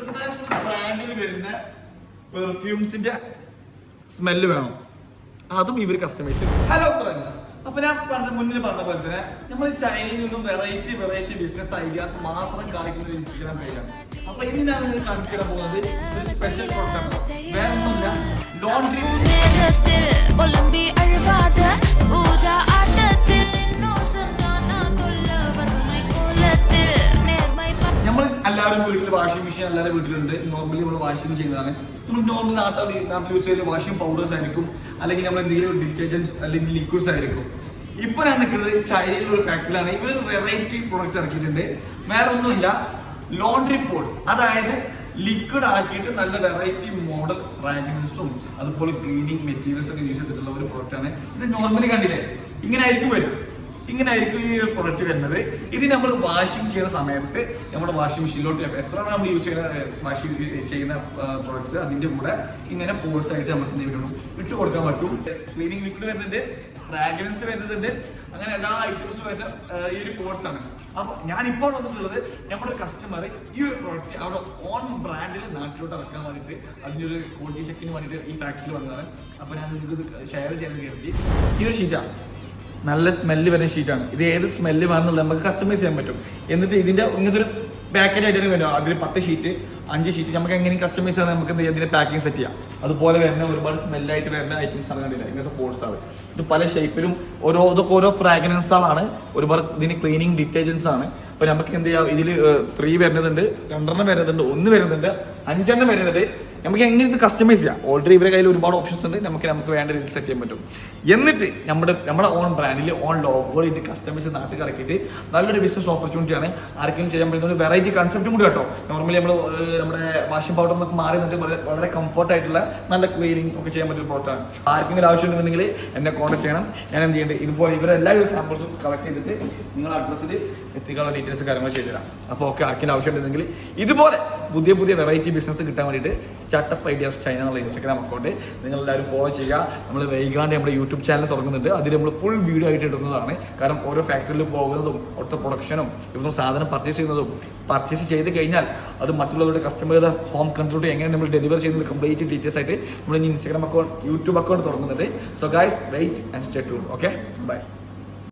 International ബ്രാൻഡിൽ വരുന്ന പെർഫ്യൂംസിന്റെ smell വേണം, അതും ഇവർ കസ്റ്റമൈസ് ചെയ്യും. ഹലോ ഫ്രണ്ട്സ്, അപ്പൊ ഞാൻ മുന്നിൽ പറഞ്ഞ പോലെ തന്നെ നമ്മൾ ചൈനയിൽ നിന്നും വെറൈറ്റി ബിസിനസ് ഐഡിയാസ് മാത്രം കാണിക്കുന്ന ഒരു ഇൻസ്റ്റാഗ്രാം പേജാണ്. അപ്പൊ ഇനി ഞാൻ നിങ്ങൾ കാണിച്ചു തരാൻ പോകുന്നത് ഒരു സ്പെഷ്യൽ പ്രോഡക്റ്റ് ആണ്. വേറെ ഒന്നുമില്ല, ലോണ്ടറി. നമ്മൾ എല്ലാവരും വീട്ടിൽ വാഷിംഗ് മെഷീൻ എല്ലാവരും വീട്ടിലുണ്ട്. നോർമലി നമ്മൾ വാഷിംഗ് ചെയ്യുന്നതാണ്. നമ്മൾ നോർമൽ നാട്ടിൽ യൂസ് ചെയ്യുന്ന വാഷിംഗ് പൗഡേഴ്സ് ആയിരിക്കും, അല്ലെങ്കിൽ നമ്മൾ എന്തെങ്കിലും ഡിറ്റർജൻസ് അല്ലെങ്കിൽ ലിക്വിഡ്സ് ആയിരിക്കും. ഇപ്പൊ ഞാൻ നിൽക്കുന്നത് ചൈനയിലുള്ള ഒരു ഫാക്ടറിയിലാണ്. ഇവരൊരു വെറൈറ്റി പ്രൊഡക്റ്റ് ഇറക്കിയിട്ടുണ്ട്. വേറെ ഒന്നുമില്ല, ലോണ്ടറി പോഡ്സ്. അതായത് ലിക്വിഡ് ആക്കിയിട്ട് നല്ല വെറൈറ്റി മോഡൽ ഫ്രാഗ്രൻസും അതുപോലെ ക്ലീനിങ് മെറ്റീരിയൽസ് ഒക്കെ യൂസ് ചെയ്തിട്ടുള്ള ഒരു പ്രൊഡക്റ്റ് ആണ്. ഇത് നോർമലി കണ്ടില്ലേ, ഇങ്ങനെ ആയിരിക്കും ഈ പ്രൊഡക്റ്റ് വരുന്നത്. ഇത് നമ്മൾ വാഷിംഗ് ചെയ്യുന്ന സമയത്ത് നമ്മുടെ വാഷിംഗ് മെഷീനിലോട്ട് എത്രയാണ് നമ്മൾ യൂസ് ചെയ്യുന്ന പ്രൊഡക്ട്സ്, അതിന്റെ കൂടെ ഇങ്ങനെ പോഡ്സ് ആയിട്ട് നമുക്ക് ഇട്ട് കൊടുക്കാൻ പറ്റും. ക്ലീനിങ് ലിക്വിഡ് വരുന്നുണ്ട്, ഫ്രാഗ്രൻസ് വരുന്നുണ്ട്, അങ്ങനെ എല്ലാ ഐറ്റംസും വരുന്ന ഈ ഒരു പോഡ്സ് ആണ്. അപ്പൊ ഞാൻ ഇപ്പോൾ വന്നിട്ടുള്ളത് നമ്മുടെ കസ്റ്റമർ ഈ ഒരു പ്രോഡക്റ്റ് അവിടെ ഓൺ ബ്രാൻഡിൽ നാട്ടിലോട്ട് ഇറക്കാൻ വേണ്ടിയിട്ട് അതിൻ്റെ ഒരു ക്വാളിറ്റി ചെക്കിന് വേണ്ടിയിട്ട് ഈ ഫാക്ടറിയിൽ വന്നതാണ്. അപ്പൊ ഞാൻ നിങ്ങൾക്ക് ഷെയർ ചെയ്യാൻ കരുതി. ഈ ഒരു ഷീറ്റാണ്, നല്ല സ്മെല്ല് വരുന്ന ഷീറ്റാണ്. ഇത് ഏത് സ്മെല്ല് വേണമെന്നുള്ളത് നമുക്ക് കസ്റ്റമൈസ് ചെയ്യാൻ പറ്റും. എന്നിട്ട് ഇതിന്റെ ഇങ്ങനത്തെ ഒരു പാക്കേജ് ആയിട്ട് വരും. അതിൽ 10 ഷീറ്റ് 5 ഷീറ്റ് നമുക്ക് എങ്ങനെ കസ്റ്റമൈസ് ചെയ്യാൻ നമുക്ക് എന്ത് ചെയ്യാം, ഇതിന്റെ പാക്കിംഗ് സെറ്റ് ചെയ്യാം. അതുപോലെ വരുന്ന ഒരുപാട് സ്മെല്ലായിട്ട് വരുന്ന ഐറ്റംസ് ആണ് കണ്ടില്ല, ഇങ്ങനത്തെ പോഡ്സ് ആണ്. ഇത് പല ഷേപ്പിലും ഓരോ ഫ്രാഗ്രൻസുകളാണ്, ഒരുപാട് ഇതിന് ക്ലീനിങ് ഡിറ്റർജൻസ് ആണ്. അപ്പൊ നമുക്ക് എന്ത് ചെയ്യാം, ഇതിൽ 3 വരുന്നതുണ്ട്, 2 വരുന്നുണ്ട്, 1 വരുന്നുണ്ട്, 5 വരുന്നുണ്ട്. നമുക്ക് എങ്ങനെ ഇത് കസ്റ്റമൈസ് ചെയ്യാം. ഓൾറെഡി ഇവരുടെ കയ്യിൽ ഒരുപാട് ഓപ്ഷൻസ് ഉണ്ട്, നമുക്ക് വേണ്ട രീതിയിൽ സെറ്റ് ചെയ്യാൻ പറ്റും. എന്നിട്ട് നമ്മുടെ ഓൺ ബ്രാൻഡിൽ ഓൺ ലോഗോകൾ ഇത് കസ്റ്റമൈസ് നാട്ടിൽ ഇറക്കിയിട്ട് നല്ലൊരു ബിസിനസ് ഓപ്പർച്യൂണിറ്റി ആണ്. ആർക്കെങ്കിലും ചെയ്യാൻ പറ്റുന്ന ഒരു വെറൈറ്റി കൺസെപ്റ്റും കൂടി കേട്ടോ. നോർമലി നമ്മുടെ വാഷിംഗ് പൗഡർ നമുക്ക് മാറി നിന്നിട്ട് വളരെ കംഫർട്ട് ആയിട്ടുള്ള നല്ല ക്ലീനിങ് ഒക്കെ ചെയ്യാൻ പറ്റുന്ന പ്രോഡക്റ്റ് ആണ്. ആർക്കെങ്കിലും ആവശ്യമുണ്ടെന്നുണ്ടെങ്കിൽ എന്നെ കോൺടാക്ട് ചെയ്യണം. ഞാൻ എന്ത് ചെയ്യേണ്ടത്, ഇതുപോലെ ഇവരെല്ലാ സാമ്പിൾസും കളക്ട് ചെയ്തിട്ട് നിങ്ങളുടെ അഡ്രസ്സിൽ എത്തിക്കാനുള്ള ഡീറ്റെയിൽസ് കാര്യങ്ങൾ ചെയ്തു തരാം. അപ്പോൾ ഓക്കെ, ആർക്കെങ്കിലും ആവശ്യമുണ്ടെങ്കിൽ ഇതുപോലെ പുതിയ വെറൈറ്റി ബിസിനസ് കിട്ടാൻ വേണ്ടിയിട്ട് സ്റ്റാർട്ടപ്പ് ഐഡിയാസ് ചൈന എന്നുള്ള ഇൻസ്റ്റാഗ്രാം അക്കൗണ്ട് നിങ്ങളെല്ലാവരും ഫോളോ ചെയ്യുക. നമ്മൾ വൈകാണ്ട് നമ്മുടെ യൂട്യൂബ് ചാനൽ തുറക്കുന്നുണ്ട്. അതിൽ നമ്മൾ ഫുൾ വീഡിയോ ആയിട്ട് ഇടുന്നതാണ്. കാരണം ഓരോ ഫാക്ടറിയിൽ പോകുന്നതും അവിടുത്തെ പ്രൊഡക്ഷനും ഇവിടുന്ന് സാധനം പർച്ചേസ് ചെയ്ത് കഴിഞ്ഞാൽ അത് മറ്റുള്ളവരുടെ കസ്റ്റമറുടെ ഹോം കൺട്രോൾ എങ്ങനെ നമ്മൾ ഡെലിവർ ചെയ്യുന്നത് കംപ്ലീറ്റ് ഡീറ്റെയിൽസ് ആയിട്ട് നമ്മൾ ഇൻസ്റ്റാഗ്രാം അക്കൗണ്ട് യൂട്യൂബ് അക്കൗണ്ട് തുറക്കുന്നുണ്ട്. So guys wait and stay tuned. Okay, by.